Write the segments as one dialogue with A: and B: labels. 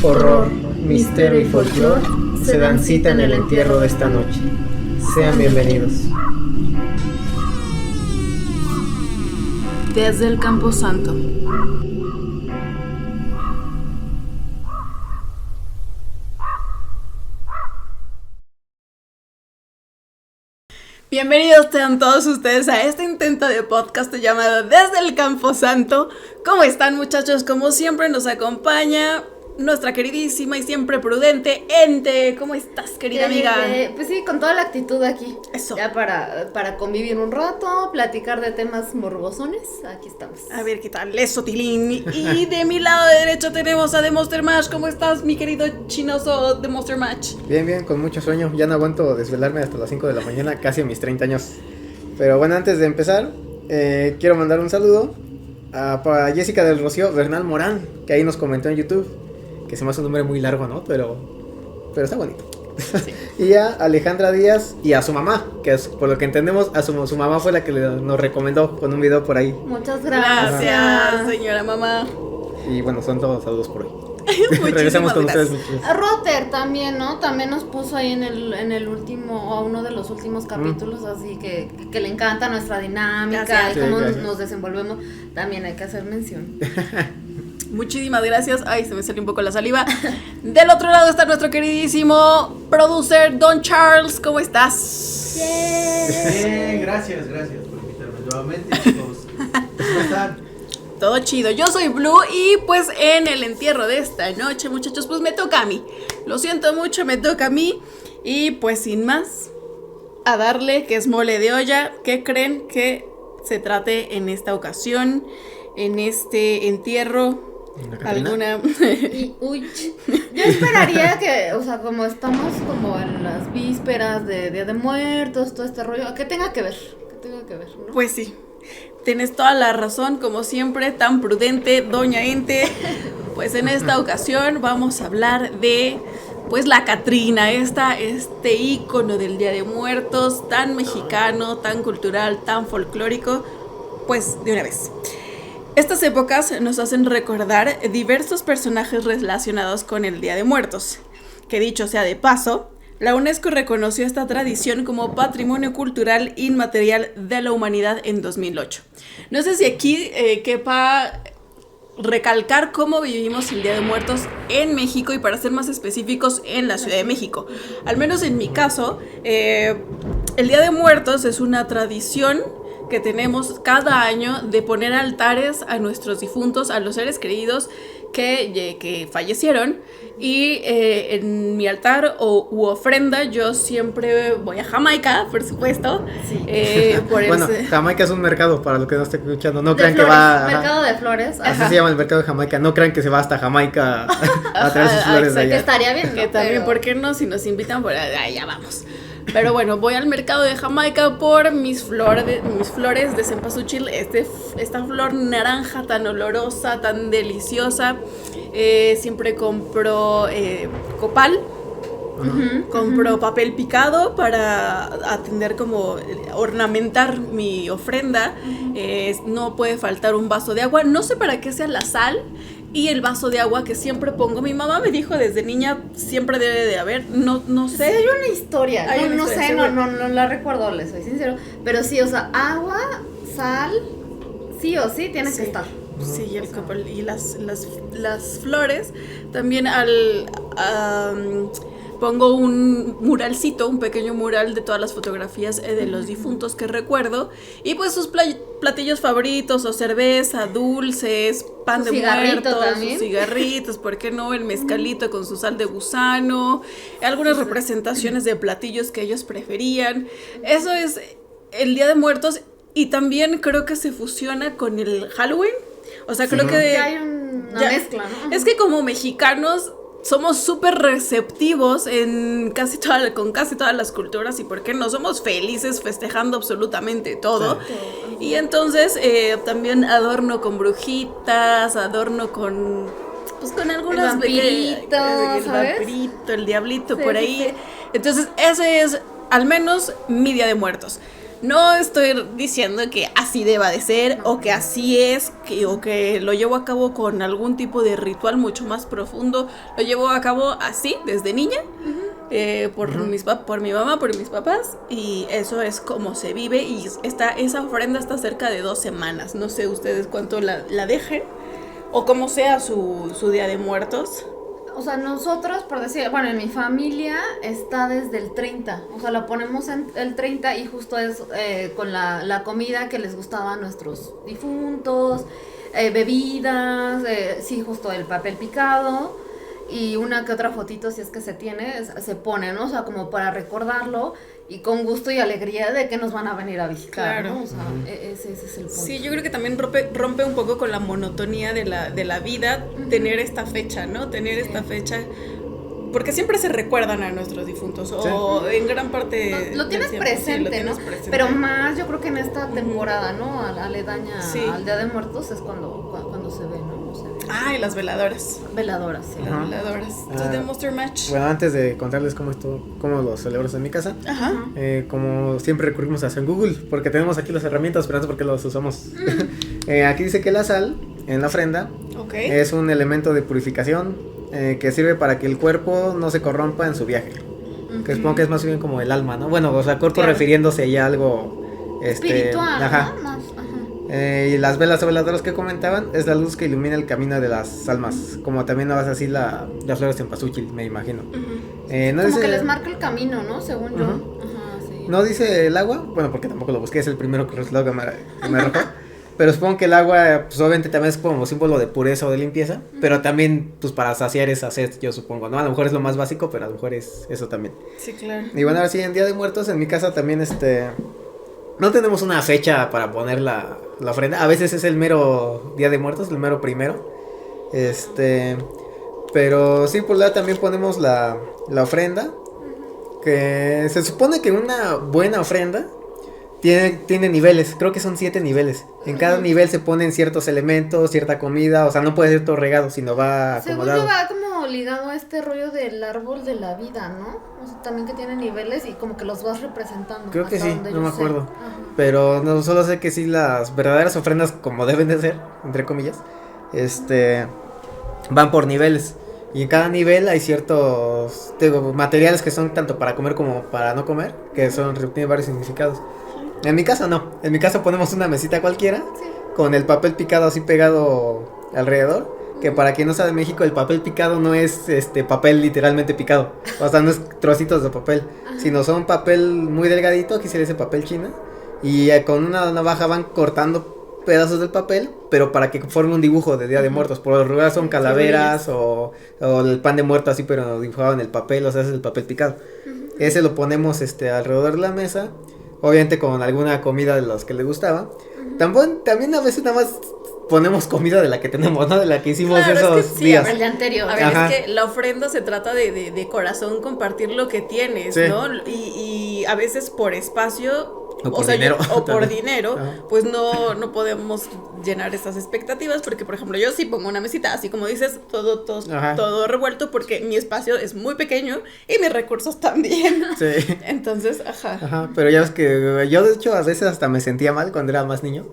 A: Horror, misterio y folclore se dan cita en el entierro de esta noche. Sean bienvenidos.
B: Desde el Camposanto. Bienvenidos sean todos ustedes a este intento de podcast llamado Desde el Camposanto. ¿Cómo están, muchachos? Como siempre nos acompaña nuestra queridísima y siempre prudente Ente. ¿Cómo estás, querida amiga?
C: Pues sí, con toda la actitud aquí.
B: Eso.
C: Ya para convivir un rato, platicar de temas morbosones, aquí estamos.
B: A ver, ¿qué tal? Eso, Tilín. Y de mi lado derecho tenemos a The Monster Mash. ¿Cómo estás, mi querido chinoso The Monster Mash?
A: Bien, con mucho sueño. Ya no aguanto desvelarme hasta las 5 de la mañana, casi a mis 30 años. Pero bueno, antes de empezar, quiero mandar un saludo para Jessica del Rocío Bernal Morán, que ahí nos comentó en YouTube. Que se me hace un nombre muy largo, ¿no? Pero está bonito. Sí. Y a Alejandra Díaz y a su mamá, que es, por lo que entendemos, a su mamá fue la que nos recomendó con un video por ahí.
C: Muchas gracias.
B: Gracias, señora mamá.
A: Y bueno, son todos saludos por hoy.
B: Regresamos
A: con ustedes.
C: A Rotter también, ¿no? También nos puso ahí en el último, o uno de los últimos capítulos, así que le encanta nuestra dinámica. Gracias. Y cómo nos desenvolvemos. También hay que hacer mención.
B: Muchísimas gracias. Ay, se me salió un poco la saliva. Del otro lado está nuestro queridísimo producer Don Charles. ¿Cómo estás?
D: Bien, gracias por invitarme nuevamente, chicos. ¿Cómo están?
B: Todo chido. Yo soy Blue y pues en el entierro de esta noche, muchachos, pues me toca a mí. Lo siento mucho, me toca a mí. Y pues sin más, a darle, que es mole de olla. ¿Qué creen que se trate en esta ocasión? En este entierro. ¿Alguna?
C: Yo esperaría que, o sea, como estamos como en las vísperas de Día de Muertos, todo este rollo, que tenga que ver, ¿no?
B: Pues sí, tienes toda la razón, como siempre, tan prudente, doña Ente. Pues en esta ocasión vamos a hablar de, pues, la Catrina, este ícono del Día de Muertos, tan mexicano, tan cultural, tan folclórico, pues de una vez. Estas épocas nos hacen recordar diversos personajes relacionados con el Día de Muertos, que dicho sea de paso, la UNESCO reconoció esta tradición como Patrimonio Cultural Inmaterial de la Humanidad en 2008. No sé si aquí quepa recalcar cómo vivimos el Día de Muertos en México y, para ser más específicos, en la Ciudad de México. Al menos en mi caso, el Día de Muertos es una tradición que tenemos cada año de poner altares a nuestros difuntos, a los seres queridos que fallecieron. Y en mi altar u ofrenda yo siempre voy a Jamaica, por supuesto. Sí.
A: Bueno, Jamaica es un mercado, para los que no estén escuchando. No crean
C: flores,
A: que va...
C: mercado de flores.
A: Así se llama el mercado de Jamaica. No crean que se va hasta Jamaica a traer sus flores de allá.
C: Que estaría bien, ¿no?
B: Que también, ¿por qué no? Si nos invitan, por allá vamos. Pero bueno, voy al mercado de Jamaica por mis flores de cempasúchil, esta flor naranja tan olorosa, tan deliciosa. Siempre compro copal, compro papel picado para atender como ornamentar mi ofrenda. No puede faltar un vaso de agua, no sé para qué sea la sal. Y el vaso de agua que siempre pongo, mi mamá me dijo desde niña, siempre debe de haber, no sé.
C: Sí, hay una historia, no sé, no la recuerdo, les soy sincero, pero sí, o sea, agua, sal, sí o sí tiene que estar.
B: Sí, y el copal y las flores, también pongo un muralcito, un pequeño mural de todas las fotografías de los difuntos que recuerdo. Y pues sus platillos favoritos, o cerveza, dulces, pan de muertos, sus cigarritos, ¿por qué no? El mezcalito con su sal de gusano, algunas representaciones de platillos que ellos preferían. Eso es el Día de Muertos, y también creo que se fusiona con el Halloween. O sea, creo que
C: hay una mezcla, ¿no?
B: Es que como mexicanos somos súper receptivos con casi todas las culturas, y por qué no, somos felices festejando absolutamente todo. Sí. Y entonces también adorno con brujitas, adorno con algunas
C: vampiritos, ¿sabes?
B: Vampirito, el diablito, sí, por ahí. Sí. Entonces ese es al menos mi Día de Muertos. No estoy diciendo que así deba de ser o que así es o que lo llevo a cabo con algún tipo de ritual mucho más profundo. Lo llevo a cabo así desde niña, por mi mamá, por mis papás, y eso es como se vive. Y esa ofrenda está cerca de 2 semanas. No sé ustedes cuánto la dejen o cómo sea su Día de Muertos.
C: O sea, nosotros, por decir, bueno, en mi familia está desde el 30, o sea, la ponemos en el 30 y justo es con la comida que les gustaba a nuestros difuntos, bebidas, sí, justo el papel picado y una que otra fotito, si es que se tiene, se pone, ¿no? O sea, como para recordarlo y con gusto y alegría de que nos van a venir a visitar,
B: claro,
C: ¿no? O sea, ese es el punto.
B: Sí, yo creo que también rompe un poco con la monotonía de la vida, tener esta fecha, ¿no? Tener esta fecha, porque siempre se recuerdan a nuestros difuntos, o en gran parte...
C: Lo tienes presente, ¿no? Pero más yo creo que en esta temporada, ¿no? Aledaña al Día de Muertos es cuando se ve, ¿no?
B: Y las veladoras.
C: Veladoras, sí.
B: Las veladoras. The Monster Match.
A: Bueno, antes de contarles cómo lo celebras en mi casa, como siempre recurrimos a San Google, porque tenemos aquí las herramientas, pero no sé por qué las usamos. Aquí dice que la sal en la ofrenda es un elemento de purificación que sirve para que el cuerpo no se corrompa en su viaje. Que supongo que es más bien como el alma, ¿no? Bueno, o sea, cuerpo refiriéndose ya a algo
C: espiritual, ¿no? Más,
A: y las velas o veladoras que comentaban es la luz que ilumina el camino de las almas, como también no vas así las flores en cempasúchil, me imagino.
C: No como dice, que les marca el camino, ¿no? Según yo. Sí.
A: No dice el agua, bueno, porque tampoco lo busqué, es el primero que me arrojó. Pero supongo que el agua, pues obviamente también es como símbolo de pureza o de limpieza, pero también, pues para saciar esa sed, yo supongo, ¿no? A lo mejor es lo más básico, pero a lo mejor es eso también.
B: Sí, claro.
A: Y bueno, ahora sí, en Día de Muertos, en mi casa también, no tenemos una fecha para poner la ofrenda. A veces es el mero Día de Muertos, el mero primero. Pero sí, por lado también ponemos la ofrenda. Que se supone que una buena ofrenda tiene niveles. Creo que son 7 niveles. En cada nivel se ponen ciertos elementos, cierta comida. O sea, no puede ser todo regado, sino va acomodado.
C: Según yo va como ligado a este rollo del árbol de la vida, ¿no? O sea, también que tiene niveles y como que los vas representando.
A: Creo que sí, no me acuerdo. Pero no solo sé que sí, las verdaderas ofrendas como deben de ser, entre comillas, van por niveles. Y en cada nivel hay ciertos materiales que son tanto para comer como para no comer, que tienen varios significados. En mi casa no, en mi casa ponemos una mesita cualquiera, con el papel picado así pegado alrededor. Que para quien no sabe, en México el papel picado no es papel literalmente picado. O sea, no es trocitos de papel, sino son papel muy delgadito, aquí se le dice papel china. Y con una navaja van cortando pedazos del papel, pero para que forme un dibujo de Día de Muertos. Por lo regular son calaveras o el pan de muerto así, pero dibujado en el papel, o sea, es el papel picado. Ese lo ponemos alrededor de la mesa, obviamente con alguna comida de los que le gustaba. También a veces nada más ponemos comida de la que tenemos, ¿no? De la que hicimos esos días.
C: El día anterior.
B: A ver, es que la ofrenda se trata de corazón, compartir lo que tienes, ¿no? Y a veces por espacio
A: o por dinero,
B: por dinero, pues no podemos llenar esas expectativas, porque por ejemplo yo sí pongo una mesita, así como dices, todo revuelto, porque mi espacio es muy pequeño y mis recursos también.
A: Sí.
B: Entonces,
A: pero ya ves que yo de hecho a veces hasta me sentía mal cuando era más niño.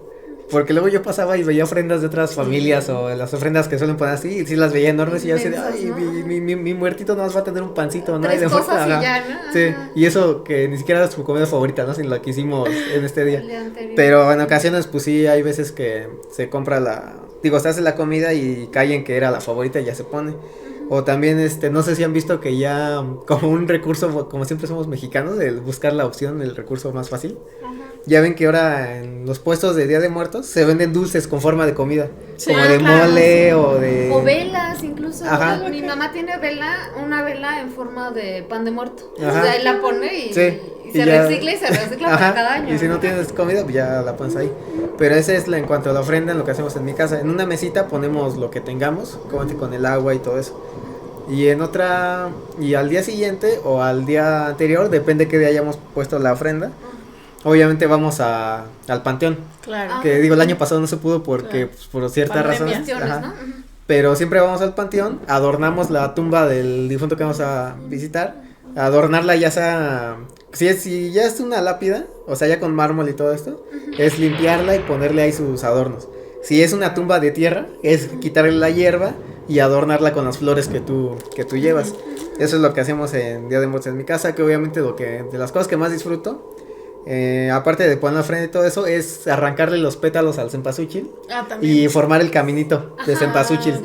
A: Porque luego yo pasaba y veía ofrendas de otras familias o las ofrendas que suelen poner así, y sí las veía enormes y yo así de, ay, ¿no? mi muertito no va a tener un pancito, ¿no?
C: 3 cosas y ya, ¿no?
A: Sí, y eso que ni siquiera era su comida favorita, ¿no? Sino la que hicimos en este día. Pero en ocasiones, pues sí, hay veces que se compra se hace la comida y cae en que era la favorita y ya se pone. O también, no sé si han visto que ya como un recurso, como siempre somos mexicanos, el buscar la opción, el recurso más fácil. Ya ven que ahora en los puestos de Día de Muertos se venden dulces con forma de comida, como de mole o de...
C: O velas incluso. Mi mamá tiene una vela en forma de pan de muerto. O sea, ahí la pone y se recicla para cada año.
A: Y si no tienes comida, pues ya la pones ahí. Pero esa es en cuanto a la ofrenda, en lo que hacemos en mi casa. En una mesita ponemos lo que tengamos, con el agua y todo eso. Y en otra, y al día siguiente o al día anterior, depende qué día hayamos puesto la ofrenda. Obviamente vamos al panteón.
B: Claro.
A: Que digo, el año pasado no se pudo porque pues, por ciertas razones.
C: ¿No?
A: Pero siempre vamos al panteón, adornamos la tumba del difunto que vamos a visitar, adornarla ya sea Si ya es una lápida, o sea, ya con mármol y todo esto, es limpiarla y ponerle ahí sus adornos. Si es una tumba de tierra, es quitarle la hierba y adornarla con las flores que tú llevas. Eso es lo que hacemos en Día de Muertos en mi casa, que obviamente de las cosas que más disfruto, aparte de poner la ofrenda y todo eso, es arrancarle los pétalos al cempasúchil y formar el caminito de cempasúchil.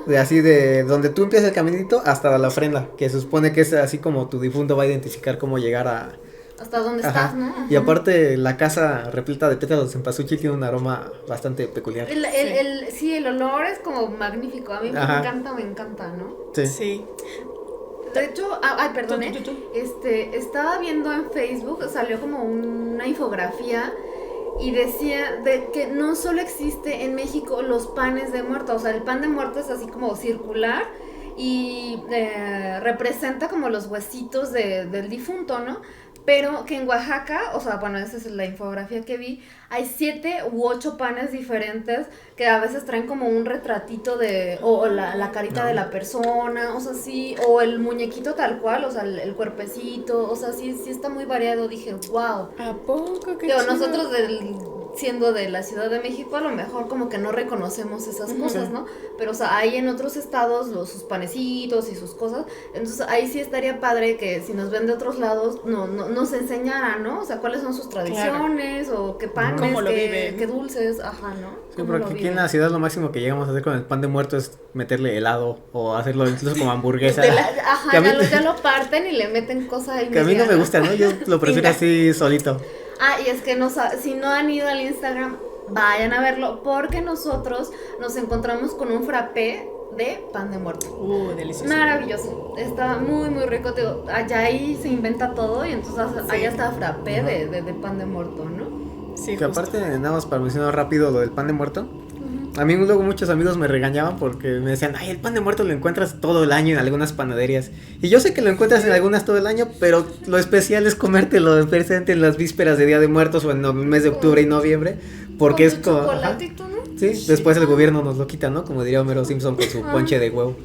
A: De donde tú empiezas el caminito hasta la ofrenda, que se supone que es así como tu difunto va a identificar cómo llegar a...
C: Hasta dónde estás, ¿no?
A: Y aparte la casa repleta de pétalos de cempasúchil tiene un aroma bastante peculiar.
C: El olor es como magnífico, a mí me encanta, ¿no?
A: Sí.
C: De hecho, estaba viendo en Facebook, salió como una infografía y decía de que no solo existe en México los panes de muerto, o sea, el pan de muerto es así como circular y representa como los huesitos del difunto, ¿no? Pero que en Oaxaca, o sea, bueno, esa es la infografía que vi, hay 7 u 8 panes diferentes que a veces traen como un retratito o la carita de la persona, o sea, sí, o el muñequito tal cual, o sea, el cuerpecito, o sea, sí está muy variado. Dije, wow.
B: ¿A poco? Qué
C: chido. Nosotros siendo de la Ciudad de México, a lo mejor como que no reconocemos esas cosas, ¿no? Pero, o sea, hay en otros estados sus panecitos y sus cosas, entonces ahí sí estaría padre que si nos ven de otros lados, nos enseñaran, ¿no? O sea, cuáles son sus tradiciones, o qué panes,
B: cómo lo viven,
C: qué dulces, ¿no?
A: Sí, porque aquí en la ciudad lo máximo que llegamos a hacer con el pan de muerto es meterle helado o hacerlo incluso como hamburguesa.
C: Ya lo parten y le meten cosas ahí.
A: Que a mí no me gusta, ¿no? Yo lo prefiero así solito.
C: Y es que si no han ido al Instagram, vayan a verlo, porque nosotros nos encontramos con un frappé de pan de muerto.
B: Delicioso.
C: Maravilloso. Está muy, muy rico. Allá ahí se inventa todo y entonces allá está frappé de pan de muerto, ¿no?
B: Sí,
A: que aparte, nada más para mencionar rápido lo del pan de muerto. A mí luego muchos amigos me regañaban porque me decían, el pan de muerto lo encuentras todo el año en algunas panaderías. Y yo sé que lo encuentras en algunas todo el año, pero lo especial es comértelo presente en las vísperas de Día de Muertos o en el mes de octubre y noviembre, porque es como...
C: chocolatito, ¿no?
A: Sí, después el gobierno nos lo quita, ¿no? Como diría Homero Simpson con su ponche de huevo.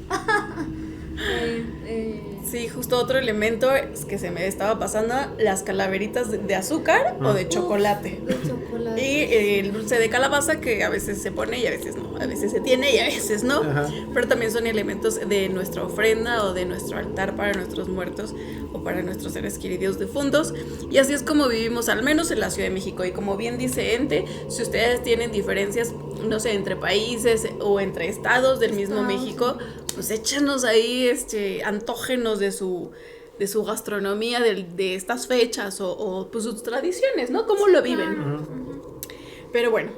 B: Sí, justo otro elemento es que se me estaba pasando, las calaveritas de azúcar o de chocolate. Y el dulce de calabaza, que a veces se pone y a veces no, a veces se tiene y a veces no. Pero también son elementos de nuestra ofrenda o de nuestro altar para nuestros muertos o para nuestros seres queridos difuntos. Y así es como vivimos, al menos en la Ciudad de México. Y como bien dice Ente, si ustedes tienen diferencias, no sé, entre países o entre estados del mismo México, pues échanos ahí, antógenos de su gastronomía de estas fechas o pues sus tradiciones, ¿no? ¿Cómo lo viven? Pero bueno,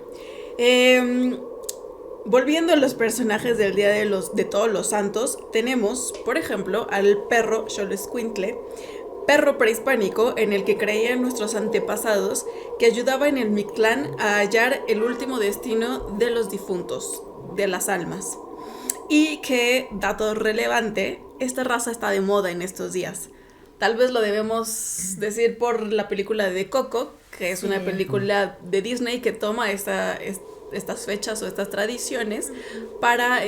B: volviendo a los personajes del Día de Todos los Santos, tenemos, por ejemplo, al perro Xoloitzcuintle, perro prehispánico en el que creían nuestros antepasados, que ayudaba en el Mictlán a hallar el último destino de los difuntos, de las almas. Y que, dato relevante, esta raza está de moda en estos días. Tal vez lo debemos decir por la película de Coco, que es una película de Disney que toma estas fechas o estas tradiciones para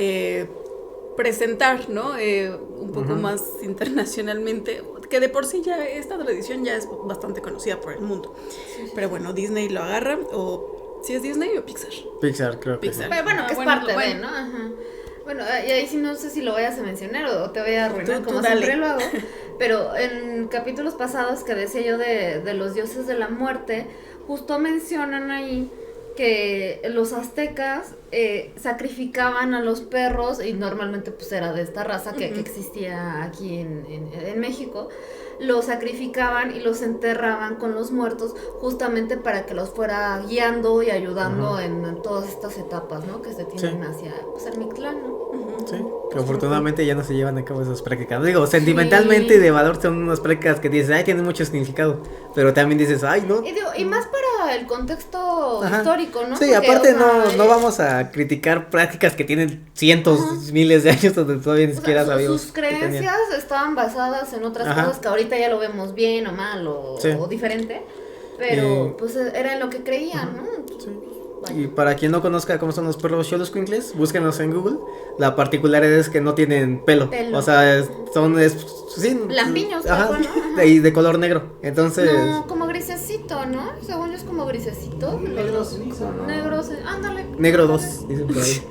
B: presentar, ¿no? Un poco más internacionalmente, que de por sí ya esta tradición ya es bastante conocida por el mundo. Pero bueno, Disney lo agarra, o ¿sí es Disney o Pixar?
A: Pixar, creo que sí.
C: Pero bueno, que es parte de, ¿no? Ajá. Bueno, y ahí sí no sé si lo vayas a mencionar o te voy a arruinar como siempre lo hago, pero en capítulos pasados que decía yo de los dioses de la muerte, justo mencionan ahí que los aztecas sacrificaban a los perros, y normalmente pues era de esta raza que existía aquí en México. Los sacrificaban y los enterraban con los muertos justamente para que los fuera guiando y ayudando en todas estas etapas, ¿no? Que se tienen hacia pues, el Mictlán, ¿no?
A: Sí, que afortunadamente ya no se llevan a cabo esas prácticas. Digo, sentimentalmente y de valor son unas prácticas que dices, tienen mucho significado, pero también dices, no.
C: Y más para el contexto histórico, ¿no?
A: Sí, porque, aparte no vamos a criticar prácticas que tienen cientos, miles de años donde todavía ni siquiera sabíamos.
C: Sus creencias estaban basadas en otras cosas que ahorita ya lo vemos bien o mal o diferente, pero pues era en lo que creían, ¿no?
A: Sí. Y para quien no conozca cómo son los perros xoloscuincles, búsquenlos en Google. La particularidad es que no tienen pelo. O sea, son sí,
C: lampiños,
A: ajá,
C: ¿no?
A: de color negro. Entonces,
C: no, como grisecito, ¿no? Según yo es como grisecito. Negros, ándale.
A: Negro 2, dicen por ahí.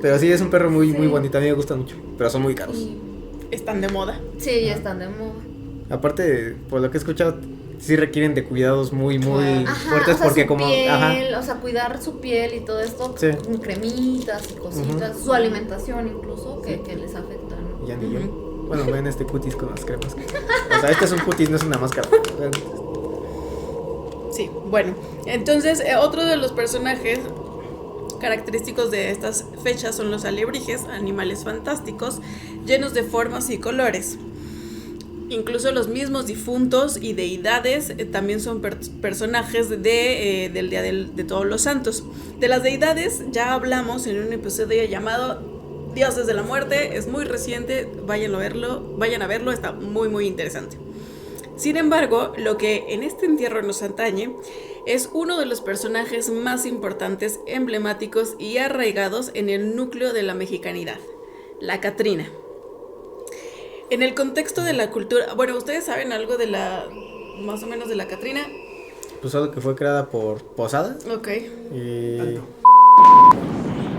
A: Pero sí, es un perro muy bonito, a mí me gusta mucho, pero son muy caros.
B: Están de moda.
C: Sí, ya están de moda.
A: Aparte, por lo que he escuchado, sí requieren de cuidados muy fuertes,
C: o sea,
A: porque
C: su
A: como
C: piel, o sea, cuidar su piel y todo esto,
A: sí,
C: con cremitas y cositas, su alimentación incluso, que les afecta, ¿no?
A: Ya ni yo. Bueno, ven este cutis con las cremas. O sea, este es un cutis, no es una máscara.
B: Sí, bueno, entonces otro de los personajes característicos de estas fechas son los alebrijes, animales fantásticos, llenos de formas y colores. Incluso los mismos difuntos y deidades también son personajes del Día de Todos los Santos. De las deidades ya hablamos en un episodio llamado Dioses de la Muerte, es muy reciente, vayan a verlo, está muy interesante. Sin embargo, lo que en este entierro nos atañe es uno de los personajes más importantes, emblemáticos y arraigados en el núcleo de la mexicanidad, la Catrina. En el contexto de la cultura, bueno, ¿ustedes saben algo más o menos de la Catrina?
A: Pues algo que fue creada por Posada.
B: Ok.
A: Y...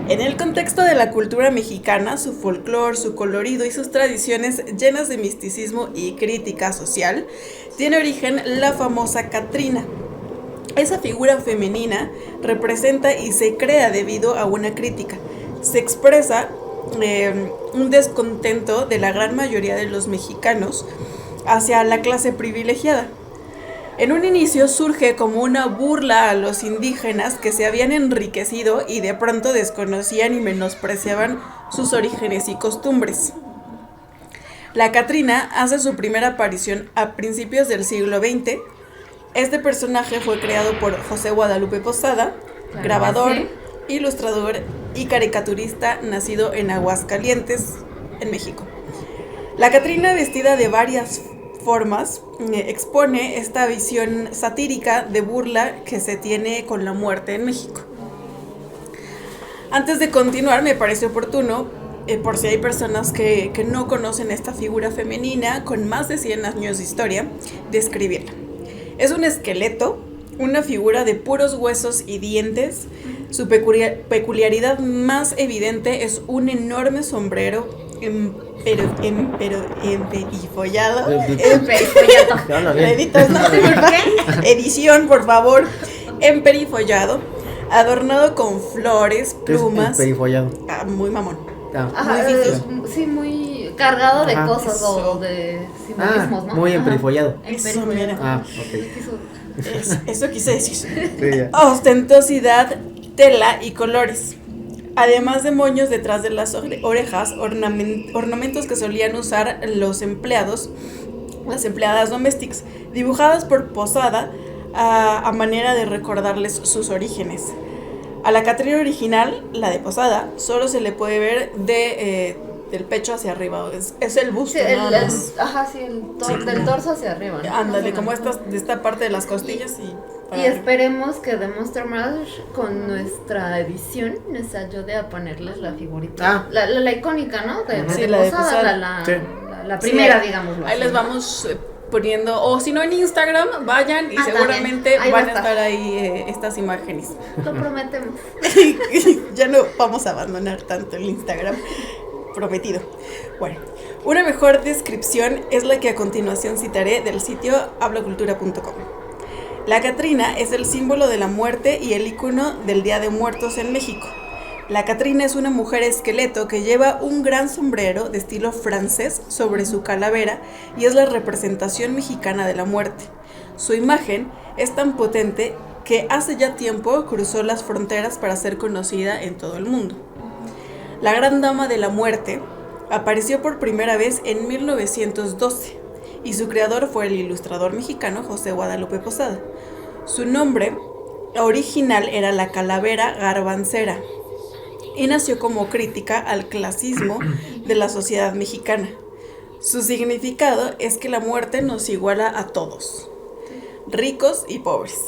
B: En el contexto de la cultura mexicana, su folclore, su colorido y sus tradiciones llenas de misticismo y crítica social, tiene origen la famosa Catrina. Esa figura femenina representa y se crea debido a una crítica. Se expresa un descontento de la gran mayoría de los mexicanos hacia la clase privilegiada. En un inicio surge como una burla a los indígenas que se habían enriquecido y de pronto desconocían y menospreciaban sus orígenes y costumbres. La Catrina hace su primera aparición a principios del siglo XX. Este personaje fue creado por José Guadalupe Posada, grabador, ilustrador y caricaturista nacido en Aguascalientes, en México. La Catrina, vestida de varias formas, expone esta visión satírica de burla que se tiene con la muerte en México. Antes de continuar, me parece oportuno, por si hay personas que no conocen esta figura femenina con más de 100 años de historia, describirla. Es un esqueleto, una figura de puros huesos y dientes. Su peculiaridad más evidente es un enorme sombrero emperifollado. Edición, por favor. Emperifollado, adornado con flores, plumas.
A: Emperifollado.
B: Muy mamón.
C: Ajá,
B: muy difícil.
C: Sí, muy cargado de cosas
B: eso.
C: o de simbolismos, ¿no?
A: Muy emperifollado.
B: Eso, mira.
A: Ok.
B: Eso quise decir.
A: Sí, ya.
B: Ostentosidad, tela y colores. Además de moños detrás de las orejas, ornamentos que solían usar los empleados, las empleadas domésticas, dibujadas por Posada a manera de recordarles sus orígenes. A la Catrina original, la de Posada, solo se le puede ver del pecho hacia arriba, es el busto.
C: Sí,
B: ¿no?
C: del torso hacia arriba, ¿no?
B: Ándale, como de esta parte de las costillas y
C: esperemos que demostremos con nuestra edición nos ayude a ponerles la figurita. La icónica, ¿no? De
B: la de
C: Posada,
B: Posada.
C: la primera, digámoslo.
B: Ahí les vamos poniendo, o si no en Instagram, vayan y seguramente van a estar ahí estas imágenes.
C: Lo prometemos.
B: Ya no vamos a abandonar tanto el Instagram, prometido. Bueno, una mejor descripción es la que a continuación citaré del sitio hablacultura.com. La Catrina es el símbolo de la muerte y el ícono del Día de Muertos en México. La Catrina es una mujer esqueleto que lleva un gran sombrero de estilo francés sobre su calavera y es la representación mexicana de la muerte. Su imagen es tan potente que hace ya tiempo cruzó las fronteras para ser conocida en todo el mundo. La Gran Dama de la Muerte apareció por primera vez en 1912 y su creador fue el ilustrador mexicano José Guadalupe Posada. Su nombre original era la Calavera Garbancera y nació como crítica al clasismo de la sociedad mexicana. Su significado es que la muerte nos iguala a todos, ricos y pobres.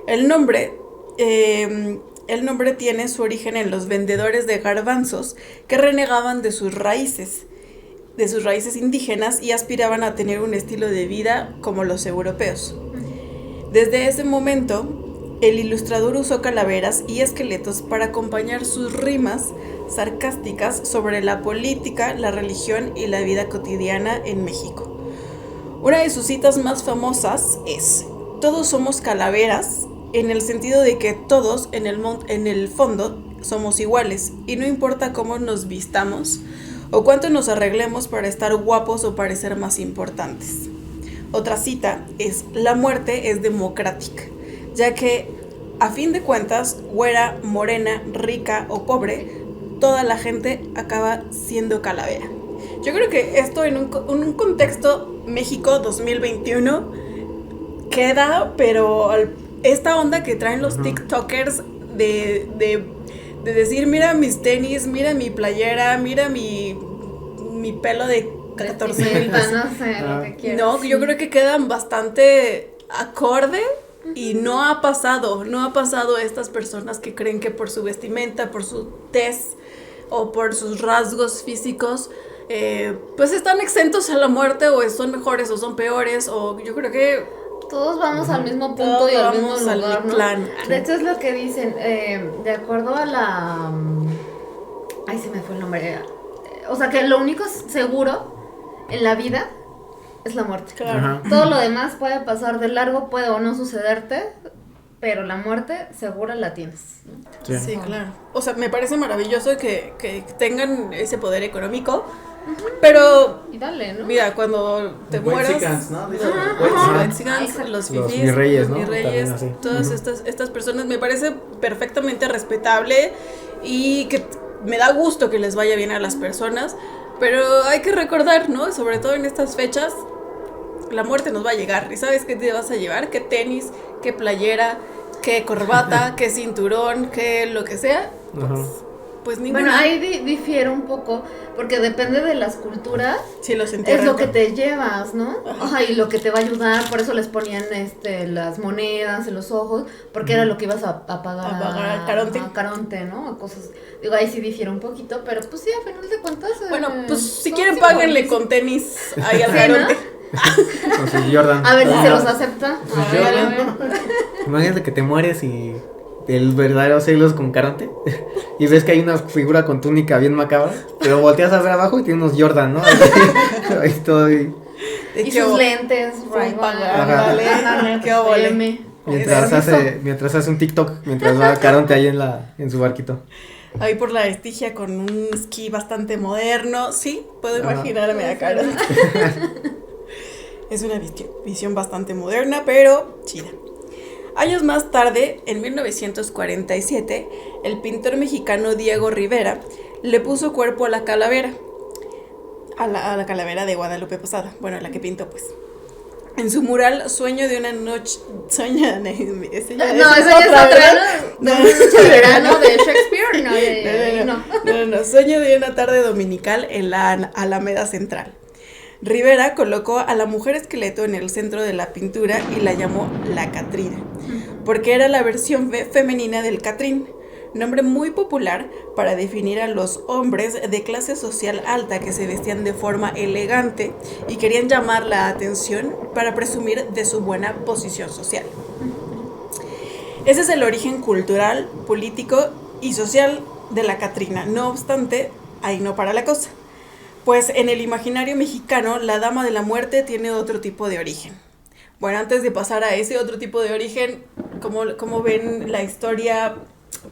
B: El nombre el nombre tiene su origen en los vendedores de garbanzos que renegaban de sus raíces indígenas y aspiraban a tener un estilo de vida como los europeos. Desde ese momento, el ilustrador usó calaveras y esqueletos para acompañar sus rimas sarcásticas sobre la política, la religión y la vida cotidiana en México. Una de sus citas más famosas es: todos somos calaveras, en el sentido de que todos en el fondo somos iguales y no importa cómo nos vistamos o cuánto nos arreglemos para estar guapos o parecer más importantes. Otra cita es: la muerte es democrática, ya que a fin de cuentas, güera, morena, rica o pobre, toda la gente acaba siendo calavera. Yo creo que esto en un contexto México 2021 queda, pero esta onda que traen los TikTokers de decir: mira mis tenis, mira mi playera, mira mi pelo de 14,000 pesos.
C: No sé, lo que quieras.
B: No, yo creo que quedan bastante acorde y no ha pasado estas personas que creen que por su vestimenta, por su tez o por sus rasgos físicos, pues están exentos a la muerte o son mejores o son peores, o yo creo que
C: todos vamos al mismo punto y al mismo lugar,
B: al
C: ¿no?
B: plan.
C: De hecho es lo que dicen, de acuerdo a la... Ay, se me fue el nombre. O sea que lo único seguro en la vida es la muerte.
B: Claro.
A: Ajá.
C: Todo lo demás puede pasar de largo, puede o no sucederte, pero la muerte segura la tienes, ¿no?
B: Sí, claro. O sea, me parece maravilloso que tengan ese poder económico, pero
C: Y dale, ¿no?
B: mira, cuando te mueras...
D: Mexicans, ¿no? Dicen
C: Ajá,
D: los
C: ajá.
D: White
B: Mexicans,
C: Exacto.
B: los
A: Los
B: fifís,
A: virreyes,
B: los
A: ¿no?
B: virreyes,
A: También así.
B: todas estas personas, me parece perfectamente respetable y que me da gusto que les vaya bien a las personas, pero hay que recordar, ¿no? Sobre todo en estas fechas, la muerte nos va a llegar. ¿Y sabes qué te vas a llevar? ¿Qué tenis? ¿Qué playera? ¿Qué corbata? ¿Qué cinturón? ¿Qué lo que sea? Pues ninguna.
C: Bueno, ahí difiere un poco, porque depende de las culturas,
B: Sí, los
C: es
B: entierran.
C: lo que te llevas, ¿no? Ajá, y lo que te va a ayudar, por eso les ponían las monedas en los ojos, porque era lo que ibas a pagar.
B: A pagar al Caronte.
C: A Caronte, ¿no? A cosas, digo, ahí sí difiere un poquito, pero pues sí, a final de cuentas.
B: Bueno, pues si
C: son
B: quieren
C: símbolos.
B: páguenle con tenis ahí al
C: Sí,
B: Caronte.
A: Con sus Jordan.
C: A ver si se los acepta.
A: Pues
C: A ver,
A: yo-
C: a ver.
A: Imagínate que te mueres y el verdadero siglos con Caronte y ves que hay una figura con túnica bien macabra, pero volteas a ver abajo y tiene unos Jordan, ¿no? Ahí estoy.
B: De
C: Y
B: qué
C: sus
B: bo-
C: lentes, Ray-Ban,
B: Ándale,
C: ándale,
B: qué óvole.
C: M.
A: Mientras hace un TikTok, mientras va Caronte ahí en su barquito.
B: Ahí por la Estigia con un esquí bastante moderno. Sí, puedo
A: Ajá.
B: imaginarme a Caronte. Es una visión bastante moderna, pero chida. Años más tarde, en 1947, el pintor mexicano Diego Rivera le puso cuerpo a la calavera. A la calavera de Guadalupe Posada. Bueno, la que pintó, pues. En su mural, Sueño de una noche... ese ya
C: No,
B: es
C: eso ya es
B: otra,
C: otra,
B: ¿verdad?
C: ¿no? No, Noche de verano de Shakespeare, no.
B: No, Sueño de una tarde dominical en la Alameda Central. Rivera colocó a la mujer esqueleto en el centro de la pintura y la llamó la Catrina, porque era la versión femenina del Catrín, nombre muy popular para definir a los hombres de clase social alta que se vestían de forma elegante y querían llamar la atención para presumir de su buena posición social. Ese es el origen cultural, político y social de la Catrina. No obstante, ahí no para la cosa. Pues en el imaginario mexicano, la Dama de la Muerte tiene otro tipo de origen. Bueno, antes de pasar a ese otro tipo de origen, ¿cómo ven la historia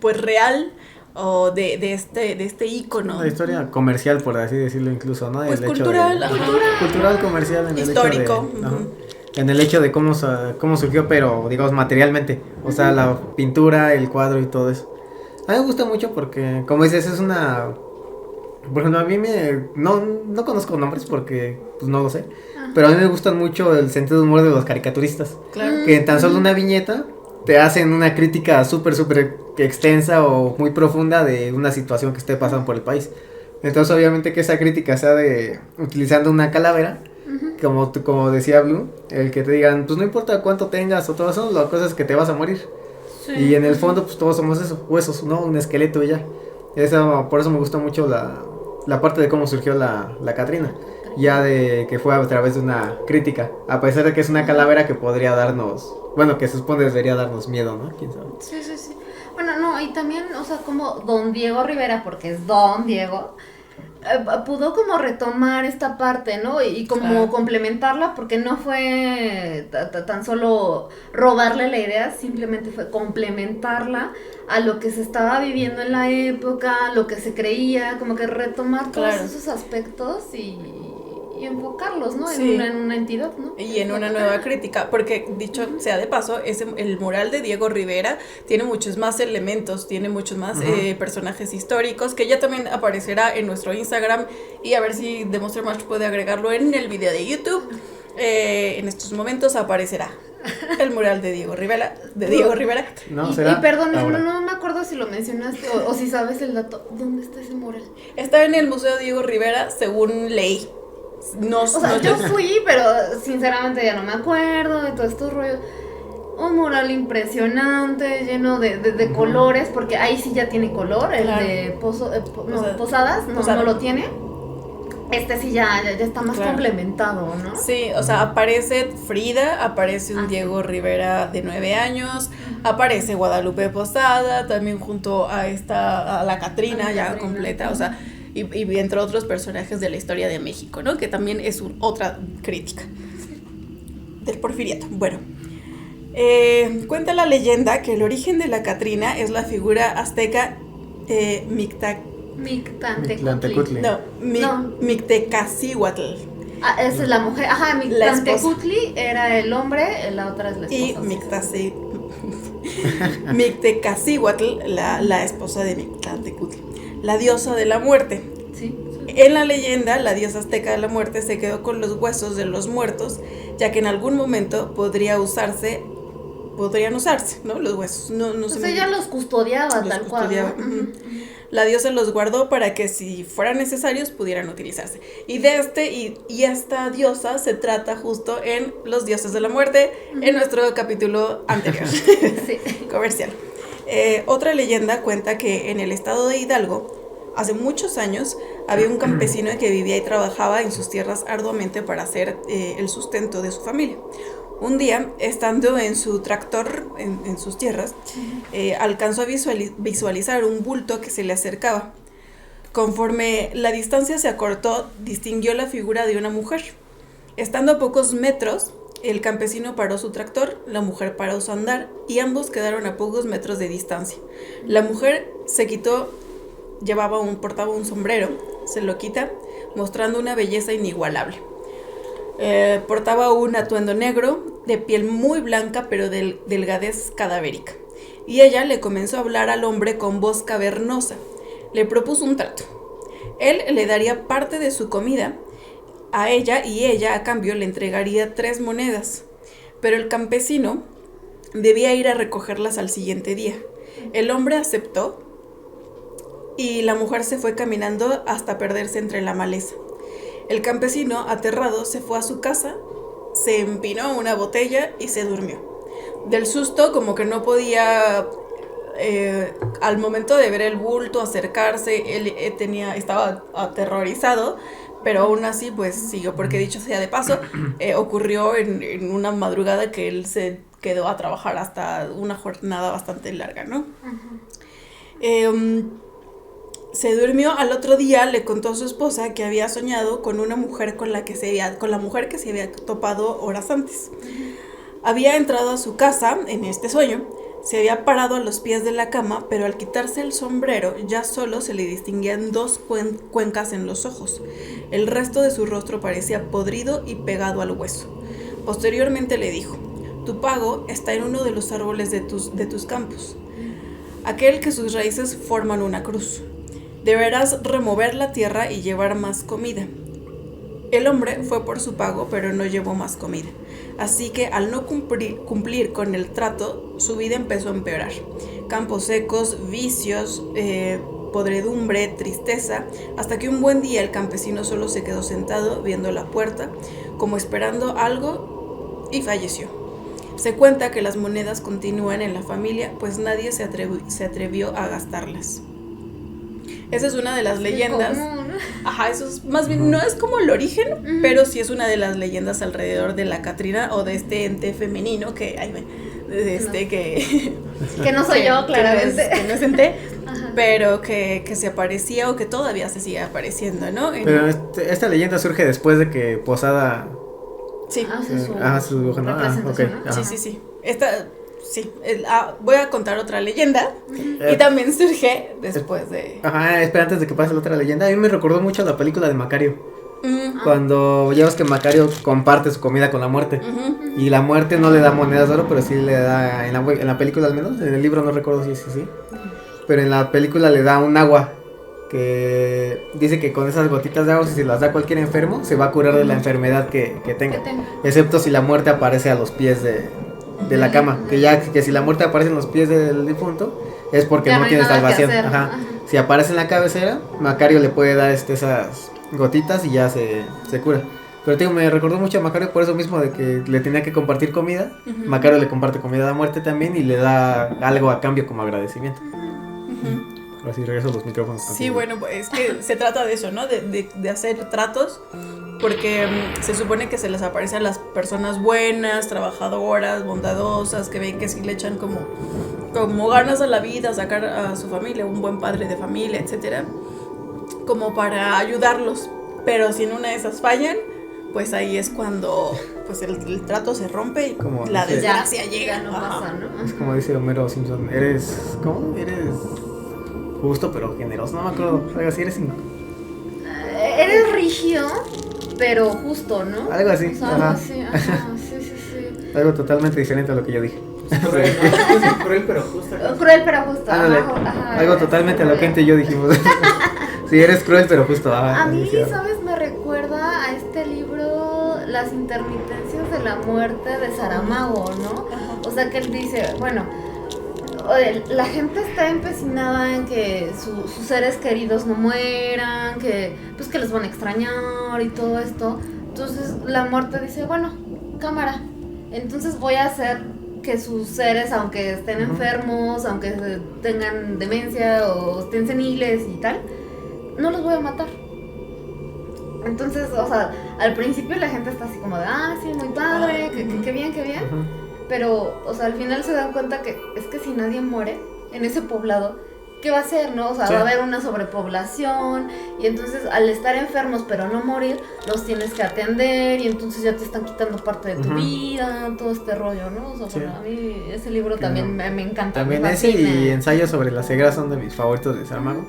B: pues real o de este ícono?
A: Una historia comercial, por así decirlo, incluso, ¿no?
B: Pues
A: El hecho
B: cultural,
A: cultural, comercial, en
B: histórico.
A: el hecho de, ajá, en el hecho de cómo surgió, pero digamos materialmente, o sea, la pintura, el cuadro y todo eso. A mí me gusta mucho porque, como dices, es una... Por ejemplo, a mí no conozco nombres porque pues no lo sé, pero a mí me gustan mucho el sentido de humor de los caricaturistas,
B: Claro.
A: que en tan solo una viñeta te hacen una crítica súper extensa o muy profunda de una situación que esté pasando por el país. Entonces obviamente que esa crítica sea utilizando una calavera, como decía Blue, el que te digan, pues no importa cuánto tengas o todo eso, la cosa es que te vas a morir.
C: Sí.
A: Y en el fondo, pues todos somos eso, huesos, ¿no? Un esqueleto y ya. Por eso me gusta mucho la parte de cómo surgió la Catrina. Ya de que fue a través de una crítica. A pesar de que es una calavera que podría darnos, bueno, que se supone debería darnos miedo, ¿no? ¿Quién sabe?
C: Sí. Bueno, no, y también, o sea, como Don Diego Rivera, porque es Don Diego, pudo como retomar esta parte, ¿no? Y como complementarla, porque no fue tan solo robarle la idea, simplemente fue complementarla a lo que se estaba viviendo en la época, lo que se creía, como que retomar todos esos aspectos y enfocarlos, ¿no?
B: Sí.
C: En una entidad, ¿no?
B: Y en una nueva crítica, porque dicho sea de paso, el mural de Diego Rivera tiene muchos más elementos, tiene muchos más personajes históricos, que ya también aparecerá en nuestro Instagram, y a ver si The Monster Mash puede agregarlo en el video de YouTube. En estos momentos aparecerá el mural de Diego Rivera.
A: No,
C: y perdón, no me acuerdo si lo mencionaste o si sabes el dato. ¿Dónde está ese mural?
B: Está en el Museo Diego Rivera, según leí.
C: Yo fui, pero sinceramente ya no me acuerdo de todos estos rollos. Un mural impresionante, lleno de colores, porque ahí sí ya tiene color. El de Posadas no lo tiene. Este sí ya está más complementado, ¿no?
B: Sí, o sea, aparece Frida, aparece un Diego Rivera de 9 años, aparece Guadalupe Posada, también junto a la Catrina ya completa, o sea, y entre otros personajes de la historia de México, ¿no? Que también es otra crítica del porfiriato. Bueno, cuenta la leyenda que el origen de la Catrina es la figura azteca
C: Mictlantecuhtli.
B: Mictecacihuatl.
C: Esa es la mujer. Ajá, Mictlantecuhtli era el hombre, la otra es la esposa.
B: Y Mictecacihuatl, la esposa de Mictlantecuhtli, la diosa de la muerte.
C: Sí.
B: En la leyenda, la diosa azteca de la muerte se quedó con los huesos de los muertos, ya que en algún momento podrían usarse, ¿no? Los huesos. No
C: pues ella los custodiaba tal cual. ¿No?
B: La diosa los guardó para que si fueran necesarios pudieran utilizarse. Y y esta diosa se trata justo en Los Dioses de la Muerte, en nuestro capítulo anterior.
C: Sí.
B: Comercial. Otra leyenda cuenta que en el estado de Hidalgo, hace muchos años, había un campesino que vivía y trabajaba en sus tierras arduamente para hacer el sustento de su familia. Un día, estando en su tractor, en sus tierras, alcanzó a visualizar un bulto que se le acercaba. Conforme la distancia se acortó, distinguió la figura de una mujer. Estando a pocos metros, el campesino paró su tractor, la mujer paró su andar, y ambos quedaron a pocos metros de distancia. La mujer se quitó, portaba un sombrero, se lo quita, mostrando una belleza inigualable. Portaba un atuendo negro, de piel muy blanca pero de delgadez cadavérica. Y ella le comenzó a hablar al hombre con voz cavernosa. Le propuso un trato. Él le daría parte de su comida a ella y ella a cambio le entregaría 3 monedas. Pero el campesino debía ir a recogerlas al siguiente día. El hombre aceptó y la mujer se fue caminando hasta perderse entre la maleza. El campesino, aterrado, se fue a su casa, se empinó una botella y se durmió. Del susto, como que no podía, al momento de ver el bulto acercarse, él estaba aterrorizado, pero aún así pues siguió, porque dicho sea de paso, ocurrió en una madrugada que él se quedó a trabajar hasta una jornada bastante larga, ¿no? Se durmió. Al otro día le contó a su esposa que había soñado con una mujer con la mujer que se había topado horas antes. Había entrado a su casa en este sueño, se había parado a los pies de la cama, pero al quitarse el sombrero ya solo se le distinguían 2 cuencas en los ojos. El resto de su rostro parecía podrido y pegado al hueso. Posteriormente le dijo: tu pago está en uno de los árboles de tus campos, aquel que sus raíces forman una cruz. Deberás remover la tierra y llevar más comida. El hombre fue por su pago, pero no llevó más comida. Así que al no cumplir con el trato, su vida empezó a empeorar. Campos secos, vicios, podredumbre, tristeza, hasta que un buen día el campesino solo se quedó sentado viendo la puerta, como esperando algo, y falleció. Se cuenta que las monedas continúan en la familia, pues nadie se atrevió a gastarlas. Esa es una de las leyendas.
C: Común.
B: Ajá, eso es más bien, no es como el origen, pero sí es una de las leyendas alrededor de la Catrina o de este ente femenino que,
C: Que no soy yo, claramente.
B: Que no es ente,
C: Ajá.
B: pero que se aparecía o que todavía se sigue apareciendo, ¿no?
A: Pero esta leyenda surge después de que Posada...
B: Sí.
A: su dibujo, ¿no?
C: representación,
A: Ok,
C: ¿no?
A: ajá.
B: Sí. Voy a contar otra leyenda y también surge después de...
A: Ajá, espera, antes de que pase la otra leyenda, a mí me recordó mucho la película de Macario.
B: Mm,
A: Cuando ya ves que Macario comparte su comida con la muerte.
B: ujú.
A: Y la muerte no le da monedas de oro, pero sí le da, en la película al menos, en el libro no recuerdo si es así. Pero en la película le da un agua que dice que con esas gotitas de agua, si se las da a cualquier enfermo, se va a curar de la enfermedad que tenga. Excepto si la muerte aparece a los pies de la cama. Que si la muerte aparece en los pies del difunto, es porque
C: Ya
A: no
C: hay
A: tiene
C: nada que
A: salvación.
C: hacer.
A: Ajá.
C: Ajá.
A: Si aparece en la cabecera, Macario le puede dar esas gotitas y ya se cura. Pero te digo, me recordó mucho a Macario por eso mismo de que le tenía que compartir comida.
B: Ujú.
A: Macario le comparte comida a la muerte también y le da algo a cambio como agradecimiento.
B: Ujú.
A: Ahora sí regreso los micrófonos.
B: Sí, bueno, pues es que se trata de eso, ¿no? De hacer tratos, porque se supone que se les aparece a las personas buenas, trabajadoras, bondadosas, que ven que sí le echan como ganas a la vida, sacar a su familia, un buen padre de familia, etcétera, como para ayudarlos. Pero si en una de esas fallan, pues ahí es cuando pues el trato se rompe y
A: Como
B: la
A: dice-
B: desgracia
C: Ya
B: llega.
C: no
B: Ajá.
C: pasa, ¿no?
A: Es como dice Homero Simpson, eres justo pero generoso, no me acuerdo, algo así,
C: Eres rígido, pero justo, ¿no?
A: algo así,
C: O sea,
A: ajá.
C: algo así, ajá, sí.
A: Algo totalmente diferente a lo que yo dije.
D: Cruel, ¿no? Cruel pero justo.
C: Cruel, pero justo.
A: Ándale,
C: Ajá,
A: algo totalmente a lo que Ente y yo dijimos. Sí, eres cruel pero justo.
C: A mí,
A: sí,
C: ¿sabes? Me recuerda a este libro, Las intermitencias de la muerte de Saramago, ¿no?
B: Ajá.
C: O sea, que él dice, bueno, la gente está empecinada en que sus seres queridos no mueran, que pues que los van a extrañar y todo esto. Entonces la muerte dice, bueno, cámara, entonces voy a hacer que sus seres, aunque estén enfermos, aunque tengan demencia o estén seniles y tal, no los voy a matar. Entonces, o sea, al principio la gente está así como de, sí, muy padre, qué bien.
A: Ujú.
C: Pero, o sea, al final se dan cuenta que es que si nadie muere en ese poblado, ¿qué va a hacer, no? O sea,
A: Sí.
C: va a haber una sobrepoblación y entonces al estar enfermos pero no morir, los tienes que atender y entonces ya te están quitando parte de tu
A: Ujú.
C: vida, todo este rollo, ¿no? O sea,
A: Sí.
C: bueno, a mí ese libro
A: Que
C: también
A: no.
C: me encanta.
A: También
C: me
A: ese y
C: fascina.
A: ensayos sobre la ceguera son de mis favoritos de Saramago.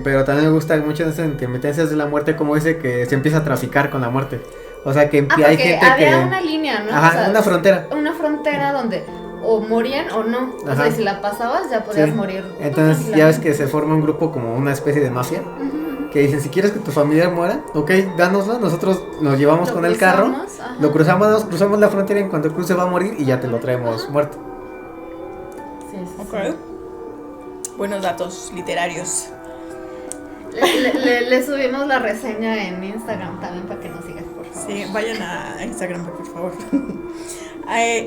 A: Pero también me gusta mucho en Intermitencias de la muerte como dice que se empieza a traficar con la muerte. O sea que
C: Porque
A: hay gente
C: había
A: que...
C: una línea, ¿no?
A: Ajá,
C: O sea,
A: una frontera.
C: una frontera donde o morían o no. O
A: Ajá.
C: sea, y si la pasabas ya podías
A: Sí.
C: morir.
A: Entonces ya ves que se forma un grupo como una especie de mafia.
C: Ujú.
A: Que dicen, si quieres que tu familiar muera, ok, dánoslo, nosotros nos llevamos
C: Lo
A: con el carro,
C: cruzamos, ajá.
A: lo cruzamos la frontera y en cuanto cruce va a morir y ya te lo traemos muerto.
C: Sí.
B: Ok. Buenos datos literarios.
C: Le subimos la reseña en Instagram también para que nos sigas, por favor.
B: Sí, vayan a Instagram, por favor.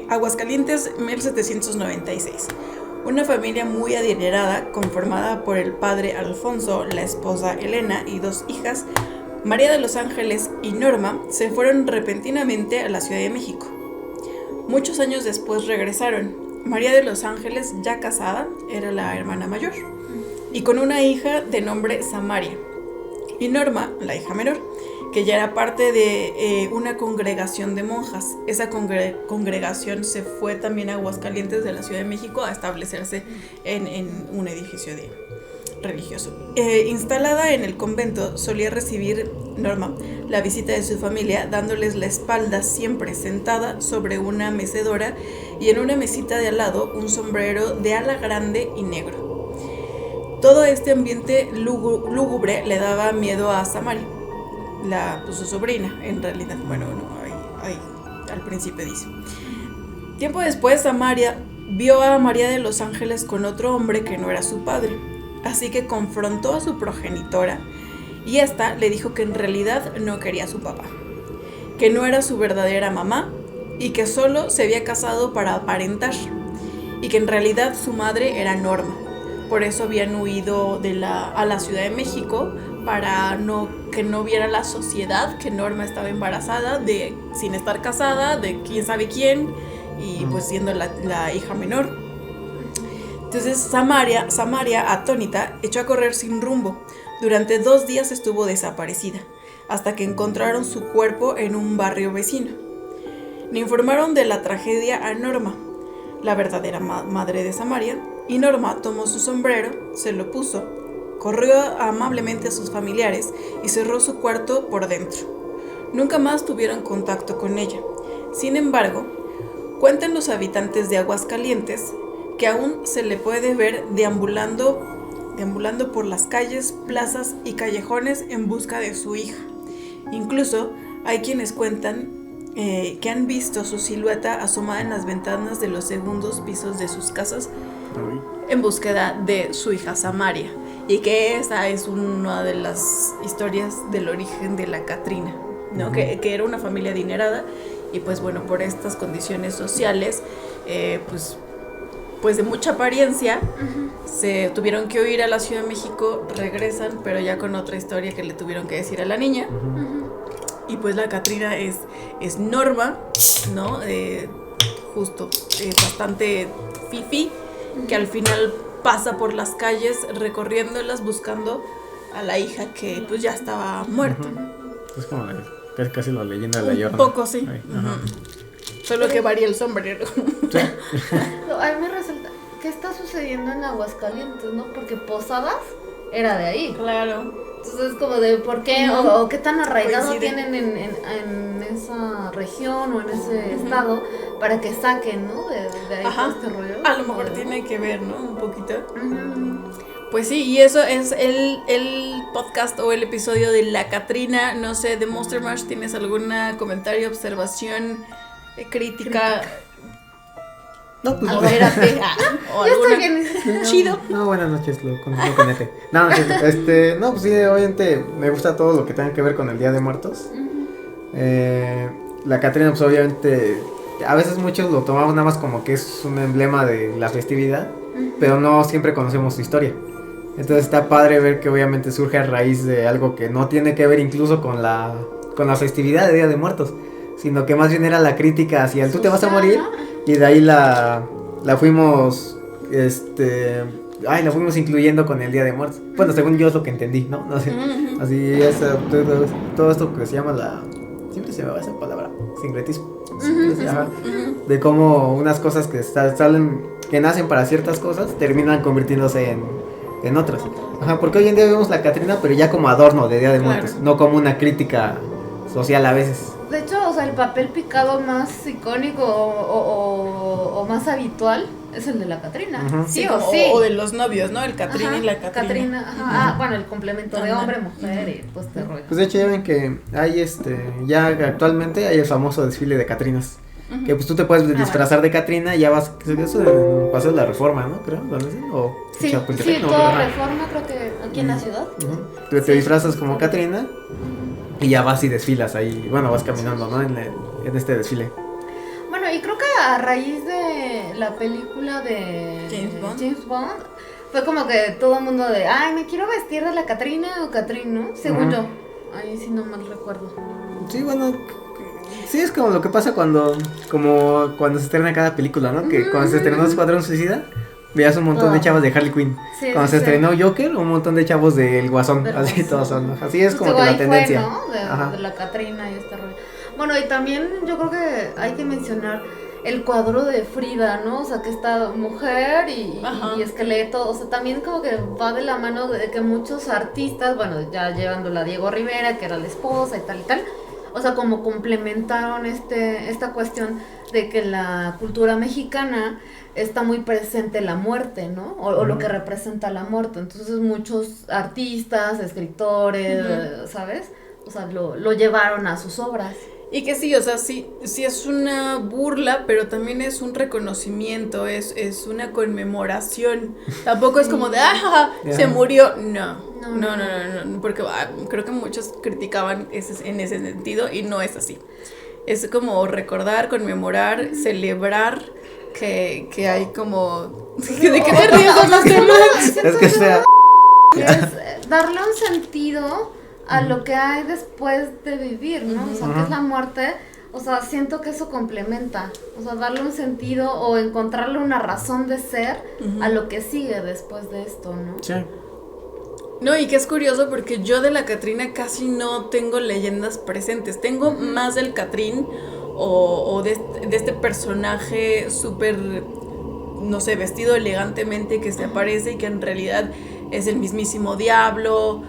B: Aguascalientes, 1796. Una familia muy adinerada, conformada por el padre Alfonso, la esposa Elena y 2 hijas, María de los Ángeles y Norma, se fueron repentinamente a la Ciudad de México. Muchos años después regresaron. María de los Ángeles, ya casada, era la hermana mayor, y con una hija de nombre Samaria. Y Norma, la hija menor, que ya era parte de una congregación de monjas. Esa congregación se fue también a Aguascalientes de la Ciudad de México a establecerse en un edificio religioso. Instalada en el convento, solía recibir Norma la visita de su familia, dándoles la espalda siempre, sentada sobre una mecedora y en una mesita de al lado un sombrero de ala grande y negro. Todo este ambiente lúgubre le daba miedo a Samaria, su sobrina, en realidad. Bueno, no, ahí al principio dice. Tiempo después, Samaria vio a María de los Ángeles con otro hombre que no era su padre, así que confrontó a su progenitora y ésta le dijo que en realidad no quería a su papá, que no era su verdadera mamá y que solo se había casado para aparentar, y que en realidad su madre era Norma. Por eso habían huido a la Ciudad de México, para que no viera la sociedad que Norma estaba embarazada, sin estar casada, de quién sabe quién, y pues siendo la hija menor. Entonces Samaria, atónita, echó a correr sin rumbo. Durante 2 días estuvo desaparecida, hasta que encontraron su cuerpo en un barrio vecino. Le informaron de la tragedia a Norma, la verdadera madre de Samaria, y Norma tomó su sombrero, se lo puso, corrió amablemente a sus familiares y cerró su cuarto por dentro. Nunca más tuvieron contacto con ella. Sin embargo, cuentan los habitantes de Aguascalientes que aún se le puede ver deambulando por las calles, plazas y callejones en busca de su hija. Incluso hay quienes cuentan que han visto su silueta asomada en las ventanas de los segundos pisos de sus casas en búsqueda de su hija Samaria, y que esa es una de las historias del origen de la Catrina, ¿no? Uh-huh. Que era una familia adinerada, y pues bueno, por estas condiciones sociales, pues de mucha apariencia, uh-huh, se tuvieron que huir a la Ciudad de México, regresan, pero ya con otra historia que le tuvieron que decir a la niña. Uh-huh. Y pues la Catrina es Norma, ¿no? Bastante fifí, que al final pasa por las calles recorriéndolas buscando a la hija que pues ya estaba muerta.
A: Uh-huh. Es como casi la leyenda de la Llorona.
B: Un poco, sí. Uh-huh. Solo que varía el sombrero.
A: Sí.
C: A mí me resulta, ¿qué está sucediendo en Aguascalientes, no? Porque Posadas era de ahí.
B: Claro.
C: Entonces, como de por qué, o qué tan arraigado tienen en esa región o en ese estado para que saquen, ¿no? De ahí todo este rollo.
B: A lo mejor tiene que ver, ¿no? Un poquito. Pues sí, y eso es el podcast o el episodio de la Catrina. No sé, de Monster Mash, ¿tienes algún comentario, observación, crítica?
A: No, pues
B: o alguna
C: bien.
B: chido.
A: No, buenas noches, lo conozco con este. No, pues sí, obviamente me gusta todo lo que tenga que ver con el Día de Muertos. La Catrina, pues obviamente, a veces muchos lo tomamos nada más como que es un emblema de la festividad, pero no siempre conocemos su historia. Entonces está padre ver que obviamente surge a raíz de algo que no tiene que ver incluso con la festividad de Día de Muertos, sino que más bien era la crítica hacia el tú te vas a morir. Y de ahí la fuimos la fuimos incluyendo con el Día de Muertos. Bueno, según yo es lo que entendí, ¿no? No sé. Así es todo esto que se llama siempre se me va esa palabra, sincretismo. Ajá. De cómo unas cosas que que nacen para ciertas cosas terminan convirtiéndose en otras. Ajá, porque hoy en día vemos la Catrina, pero ya como adorno de Día de Muertos, no como una crítica social a veces.
C: De hecho, o sea, el papel picado más icónico o más habitual es el de la Catrina.
B: Uh-huh. Sí. O de los novios, ¿no? El Catrina y la Catrina.
C: Ajá. Bueno, el complemento de hombre, mujer y pues te rollo.
A: Pues de hecho ya ven que hay ya actualmente hay el famoso desfile de Catrinas. Uh-huh. Que pues tú te puedes disfrazar de Catrina y ya vas, eso pasa la Reforma, ¿no? Creo, ¿o
C: sí, toda Reforma, creo que aquí en la ciudad.
A: Uh-huh. Te disfrazas como Catrina. Y ya vas y desfilas ahí, bueno, vas caminando, ¿no? En este desfile.
C: Bueno, y creo que a raíz de la película de James Bond fue como que todo el mundo me quiero vestir de la Catrina o Catrín, ¿no? Según yo. Ahí sí no mal recuerdo.
A: Sí, bueno, sí es como lo que pasa cuando se estrena cada película, ¿no? Que cuando se estrenó Escuadrón Suicida, veías un montón de chavos de Harley Quinn. Sí, cuando se estrenó Joker, un montón de chavos del Guasón. Así todos son. Así es como que la tendencia.
C: Fue, ¿no? De la Catrina y este rollo. Bueno, y también yo creo que hay que mencionar el cuadro de Frida, ¿no? O sea, que está mujer y esqueleto. O sea, también como que va de la mano de que muchos artistas, bueno, ya llevándola a Diego Rivera, que era la esposa y tal. O sea, como complementaron esta cuestión de que la cultura mexicana está muy presente la muerte, ¿no? O lo que representa la muerte. Entonces muchos artistas, escritores, ¿sabes? O sea, lo llevaron a sus obras.
B: Y que sí, o sea, sí es una burla, pero también es un reconocimiento, es una conmemoración. Tampoco es como de, se murió. No, porque creo que muchos criticaban en ese sentido y no es así. es como recordar, conmemorar, celebrar que hay como... ¿De qué te ríes?
A: Es que sea...
C: Es darle un sentido a lo que hay después de vivir, ¿no? O sea, que es la muerte. O sea, siento que eso complementa. O sea, darle un sentido o encontrarle una razón de ser a lo que sigue después de esto, ¿no?
A: Sí.
B: No, y que es curioso porque yo de la Catrina casi no tengo leyendas presentes. Tengo más del Catrín o de este personaje súper, no sé, vestido elegantemente que se aparece y que en realidad es el mismísimo diablo.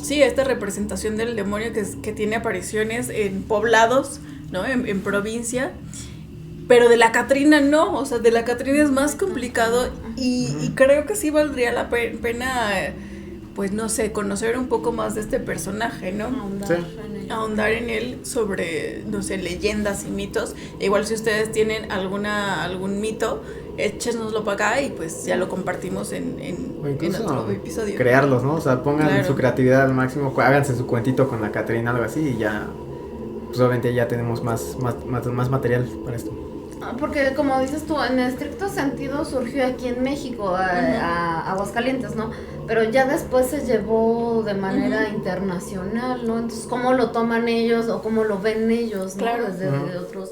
B: Sí, esta representación del demonio que tiene apariciones en poblados, ¿no? En provincia. Pero de la Catrina no, o sea, de la Catrina es más complicado y creo que sí valdría la pena, pues no sé, conocer un poco más de este personaje, ¿no? Ahondar en él sobre, no sé, leyendas y mitos. E igual si ustedes tienen algún mito, échenoslo para acá y pues ya lo compartimos en otro episodio.
A: Crearlos, ¿no? O sea, pongan
B: Claro.
A: su creatividad al máximo, háganse su cuentito con la Catrina, algo así, y ya, pues obviamente ya tenemos más material para esto.
C: Porque como dices tú, en estricto sentido surgió aquí en México, a Aguascalientes, ¿no? Pero ya después se llevó de manera internacional, ¿no? Entonces, ¿cómo lo toman ellos o cómo lo ven ellos, ¿no?
B: Claro.
C: Desde otros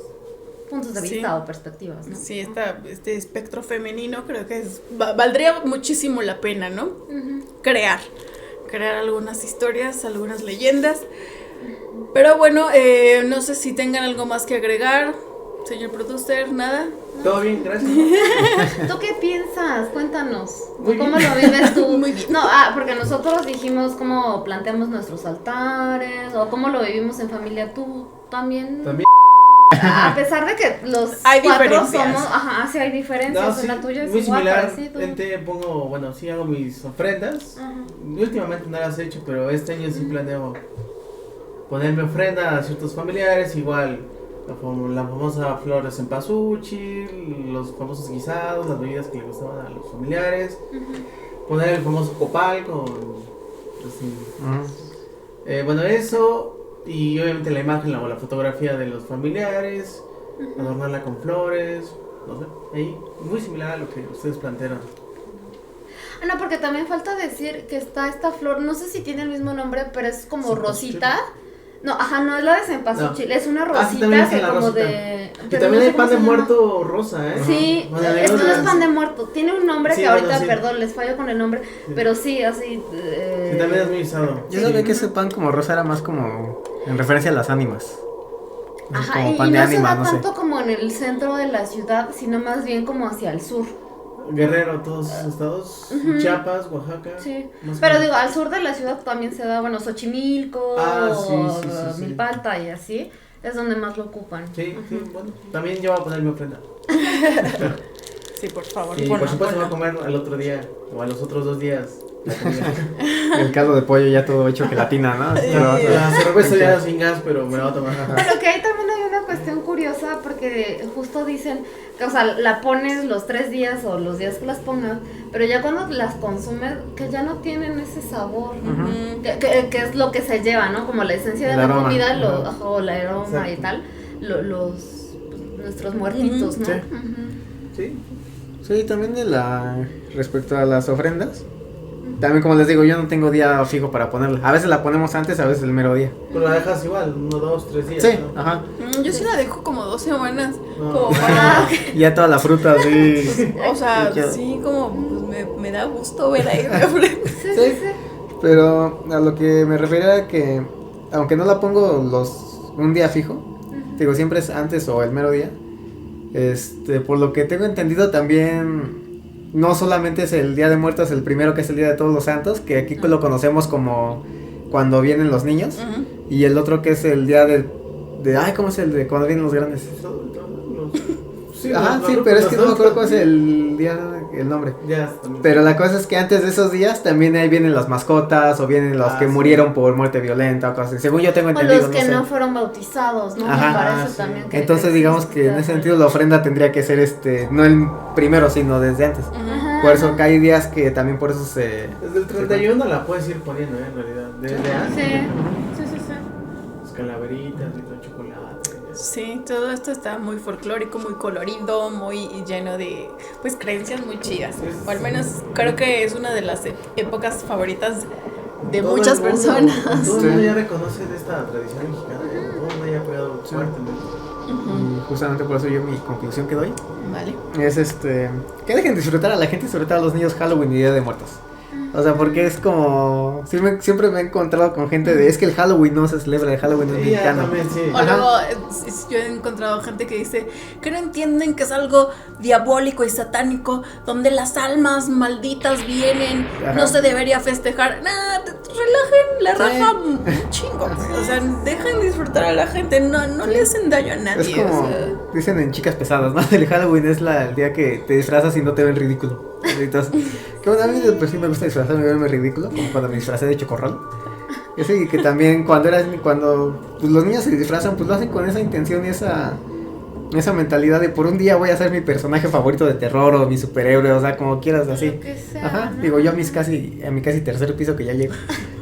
C: puntos de vista o perspectivas, ¿no?
B: Sí, este espectro femenino creo que valdría muchísimo la pena, ¿no? Crear algunas historias, algunas leyendas. Pero bueno, no sé si tengan algo más que agregar, señor producer, nada.
D: Todo bien, gracias.
C: ¿Tú qué piensas? Cuéntanos.
D: Muy
C: ¿Cómo
D: bien.
C: lo vives tú?
B: Muy bien.
C: No, porque nosotros dijimos cómo planteamos nuestros altares o cómo lo vivimos en familia. ¿Tú también?
D: También.
C: A pesar de que los
B: Hay
C: cuatro
B: diferencias.
C: somos, sí hay diferencias.
D: No,
C: En
D: sí,
C: la tuya es
D: muy
C: igual,
D: similar.
C: parecido.
D: Pongo, bueno, sí hago mis ofrendas.
C: Ajá.
D: Últimamente no las he hecho, pero este año sí planeo ponerme ofrenda a ciertos familiares, igual la famosa flor de cempasúchil, los famosos guisados, las bebidas que le gustaban a los familiares, poner el famoso copal con así, bueno, eso, y obviamente la imagen o la fotografía de los familiares, adornarla con flores, no sé, ahí muy similar a lo que ustedes plantearon.
C: No, porque también falta decir que está esta flor, no sé si tiene el mismo nombre, pero es como
D: ¿Cempasúchil?
C: rosita. No, no es la de cempasúchil, es una
D: sí,
C: rosita
D: también es
C: que
D: la
C: como
D: rosita.
C: de...
D: Y
C: pero
D: también
C: no sé
D: hay
C: cómo
D: pan de
C: se llama.
D: muerto rosa, ¿eh?
C: Sí,
D: Bueno,
C: esto no es
D: las-
C: pan de muerto, tiene un nombre
D: Sí,
C: que ahorita,
D: bueno, sí.
C: perdón, les fallo con el nombre, pero sí, así...
D: Sí, también es muy usado.
A: Yo sabía que ese pan como rosa era más como en referencia a las ánimas.
C: Ajá,
A: Como
C: y
A: pan de
C: no se
A: ánima,
C: da
A: no sé.
C: tanto como en el centro de la ciudad, sino más bien como hacia el sur.
D: Guerrero, todos esos estados, Chiapas, Oaxaca.
C: Sí,
D: más o
C: pero
D: menos.
C: digo, al sur de la ciudad también se da, bueno, Xochimilco,
D: Sí.
C: Milpalta y así, es donde más lo ocupan.
D: Sí, bueno, también yo voy a poner mi ofrenda.
B: Sí, por favor.
D: Y
B: ponla,
D: por supuesto
B: ponla.
D: voy a comer al otro día o a los otros 2 días. La comida.
A: El caldo de pollo ya todo hecho gelatina, ¿no? Así te lo vas a-
D: La cerveza ya sin gas, pero me la voy a tomar.
C: Pero que ahí también hay una cuestión curiosa porque justo dicen que, o sea, la pones los 3 días o los días que las pongas, pero ya cuando las consumes, que ya no tienen ese sabor, que es lo que se lleva, ¿no? Como la esencia de
A: El
C: la
A: aroma.
C: comida,
A: Ajá.
C: o la aroma
D: Exacto.
C: y tal, nuestros muertitos, ¿no?
A: Sí.
D: Sí.
A: Sí, también respecto a las ofrendas. También como les digo, yo no tengo día fijo para ponerla. A veces la ponemos antes, a veces el mero día.
D: Pero la dejas igual, 1, 2, 3 días.
A: Sí,
D: ¿no?
A: ajá.
B: Yo sí la dejo como 2 semanas.
D: No.
B: Como para.
A: Y ya toda la fruta así.
B: O sea,
A: Sí,
B: sí, como pues, me da gusto ver ahí mi ofrenda.
C: Sí.
A: Pero a lo que me refería era que, aunque no la pongo un día fijo, digo, siempre es antes o el mero día. Por lo que tengo entendido también, no solamente es el Día de Muertos el primero, que es el Día de Todos los Santos, que aquí lo conocemos como cuando vienen los niños, y el otro que es el día ¿cómo es el de cuando vienen los grandes?
D: Sí,
A: Ajá,
D: los-
A: sí,
D: los-
A: pero es
D: los
A: que no me acuerdo cuál es
D: adultos.
A: el día, el nombre.
D: Ya, también.
A: Pero la cosa es que antes de esos días también ahí vienen las mascotas o vienen los que
D: sí.
A: murieron por muerte violenta o cosas así. Según yo tengo
C: O
A: entendido,
C: los que
A: no sé.
C: no fueron bautizados, ¿no?
A: Ajá.
C: Me parece
D: Sí.
C: también que
A: Entonces digamos que en ese sentido la ofrenda tendría que ser no el primero, sino desde antes.
C: Ajá.
A: Por eso que hay días que también por eso se...
D: Desde el 31 la puedes ir poniendo, en realidad. Desde antes.
C: Sí.
D: Las calaveritas y todo chocolate.
B: Sí, todo esto está muy folclórico, muy colorido, muy lleno de, pues, creencias muy chidas. O al menos creo que es una de las épocas favoritas de
D: Todo
B: muchas
D: el mundo-
B: personas.
D: Todo el mundo ya reconoce de esta tradición mexicana. Todo el mundo ya ha pegado fuertemente.
A: Y justamente por eso yo mi conclusión que doy
B: Vale.
A: es que dejen disfrutar a la gente, sobre todo a los niños, Halloween y Día de Muertos. O sea, porque es como siempre me he encontrado con gente de es que el Halloween no se celebra, el Halloween es
D: Sí, ya
A: mexicano.
D: también, sí.
B: O
A: Ajá.
B: luego yo he encontrado gente que dice que no entienden que es algo diabólico y satánico, donde las almas malditas vienen,
A: Ajá.
B: no se debería festejar. Nada, relajen la
A: Sí.
B: raja un chingo. O sea, dejen disfrutar a la gente, no le hacen daño a nadie.
A: Es como
B: o sea.
A: dicen en Chicas Pesadas, ¿no? El Halloween es el día que te disfrazas y no te ven ridículo. Entonces, que bueno, a mí pues, sí me gusta disfrazarme y verme ridículo, como cuando me disfracé de Chocorrol. Y que también cuando pues, los niños se disfrazan, pues lo hacen con esa intención y esa mentalidad de por un día voy a ser mi personaje favorito de terror o mi superhéroe, o sea, como quieras así.
C: Lo que sea,
A: Ajá,
C: ¿no?
A: digo yo a mi casi tercer piso que ya llego,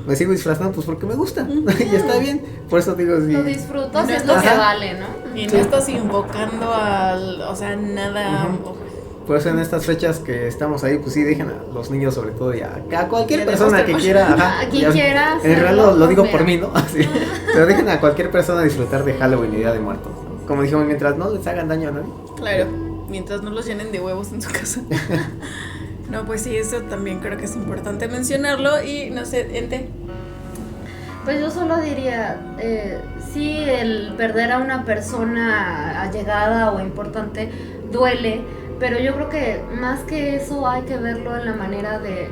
A: me sigo disfrazando pues porque me gusta y está bien, por eso digo sí.
C: Lo disfrutas,
B: No
C: es lo que
A: Ajá.
C: vale, ¿no?
B: Y no
A: Sí.
B: estás invocando o sea, nada.
A: Ujú. Por eso en estas fechas que estamos ahí, pues sí, dejen a los niños sobre todo y a cualquier
B: Que
A: persona que
B: demostremos.
A: quiera, ajá,
C: A quien
A: ya-
C: quiera
A: En realidad
C: hacerlo,
A: lo digo
C: pues,
A: por mí,
C: mira.
A: ¿no? Así. Pero dejen a cualquier persona disfrutar de Halloween y Día de Muertos. Como dijimos, mientras no les hagan daño a nadie.
B: Claro, mientras no los llenen de huevos en su casa. No, pues sí, eso también creo que es importante mencionarlo. Y no sé, Ente.
C: Pues yo solo diría, sí, el perder a una persona allegada o importante duele, pero yo creo que más que eso hay que verlo en la manera de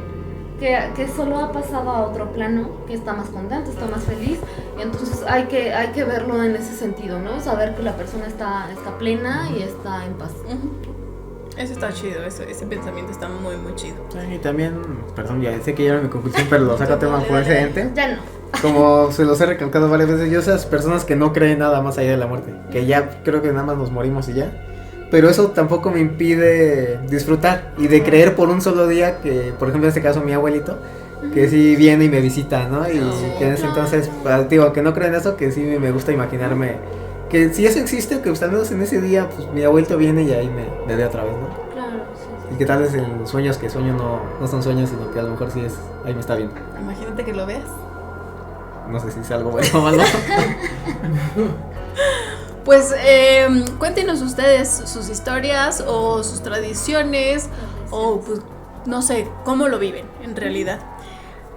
C: que solo ha pasado a otro plano, que está más contento, está más feliz, y entonces hay que verlo en ese sentido, ¿no? Saber que la persona está plena y está en paz.
B: Eso está chido, ese pensamiento está muy, muy chido.
A: Y también, perdón, ya sé que ya era mi conclusión, pero lo saco a tema por ese ente.
C: Ya no.
A: Como se los he recalcado varias veces, yo esas personas que no creen nada más allá de la muerte, que ya creo que nada más nos morimos y ya. Pero eso tampoco me impide disfrutar y de creer por un solo día que, por ejemplo, en este caso mi abuelito, que sí viene y me visita, ¿no? Y que en ese entonces, digo, que no creen eso, que sí me gusta imaginarme que si eso existe, que pues, al menos en ese día, pues mi abuelito viene y ahí me ve otra vez, ¿no?
C: Claro, sí.
A: Y que tal vez en sueños que sueño no son sueños, sino que a lo mejor sí es, ahí me está viendo.
B: Imagínate que lo veas.
A: No sé si es algo bueno o malo.
B: Pues cuéntenos ustedes sus historias o sus tradiciones o pues no sé, cómo lo viven en realidad.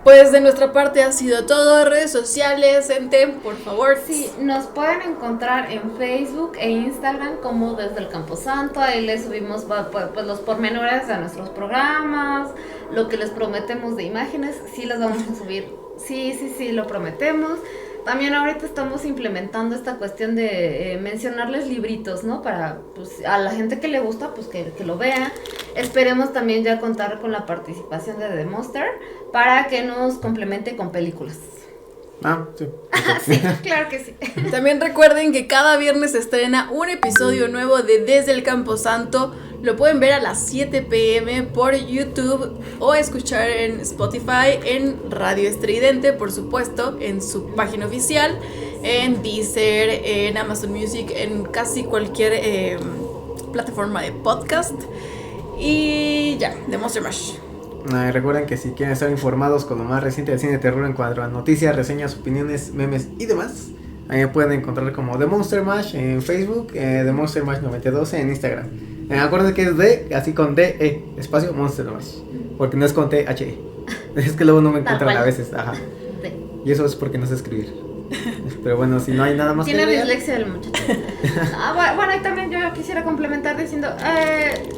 B: Pues de nuestra parte ha sido todo. Redes sociales, Ente, por favor.
C: Sí, nos pueden encontrar en Facebook e Instagram como Desde el Camposanto. Ahí les subimos pues los pormenores de nuestros programas, lo que les prometemos de imágenes. Sí las vamos a subir. Sí, lo prometemos. También ahorita estamos implementando esta cuestión de mencionarles libritos, ¿no? Para pues, a la gente que le gusta, pues que lo vea. Esperemos también ya contar con la participación de The Monster para que nos complemente con películas.
A: Ah, sí.
C: Sí, claro que sí.
B: También recuerden que cada viernes se estrena un episodio nuevo de Desde el Camposanto. Lo pueden ver a las 7 p.m. por YouTube o escuchar en Spotify, en Radio Estridente, por supuesto, en su página oficial, en Deezer, en Amazon Music, en casi cualquier plataforma de podcast. Y ya, de Monster Mash.
A: Recuerden que si quieren estar informados con lo más reciente del cine de terror en cuanto a noticias, reseñas, opiniones, memes y demás, ahí me pueden encontrar como The Monster Mash en Facebook, The Monster Mash 92 en Instagram. Acuérdense que es D, así con D-E, espacio Monster Mash, porque no es con T-H-E. Es que luego no me encuentran a veces, ajá. Y eso es porque no sé escribir. Pero bueno, si no hay nada más
C: Tiene
A: que agregar.
C: dislexia el muchacho. Bueno, y también yo quisiera complementar diciendo,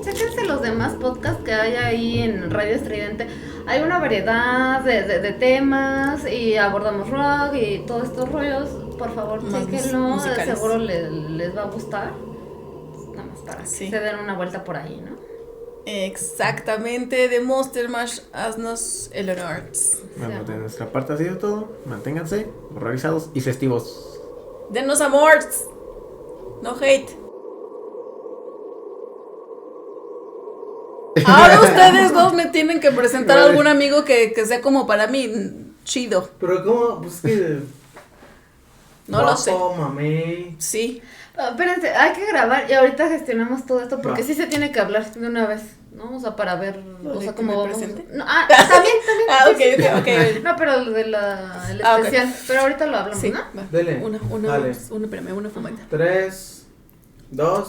C: chéquense los demás podcasts que hay ahí en Radio Estridente. Hay una variedad de temas y abordamos rock y todos estos rollos. Por favor,
B: Más
C: chéquenlo,
B: musicales.
C: seguro les va a gustar. Nada más para
B: Sí.
C: que se den una vuelta por ahí, ¿no?
B: Exactamente, de Monster Mash, haznos el honor.
A: Bueno, de nuestra parte ha sido todo. Manténganse horrorizados y festivos.
B: Denos amor, no hate. Ahora ustedes dos me tienen que presentar a algún amigo que sea como para mí chido.
D: Pero cómo, pues que
B: No lo sé.
D: Mamey.
B: Sí.
C: Espérense, hay que grabar y ahorita gestionamos todo esto porque
D: Va.
C: sí se tiene que hablar de una vez, ¿no? O sea, para ver, o sea, cómo vamos.
B: presente?
C: No, también. Sí, sí.
B: Ok.
C: No, pero lo de el
B: Ok.
C: especial, pero ahorita lo hablamos,
B: Sí,
C: ¿no?
B: va.
D: Dele.
B: Una
D: Dale.
B: espérame, una fumeta.
D: 3, 2.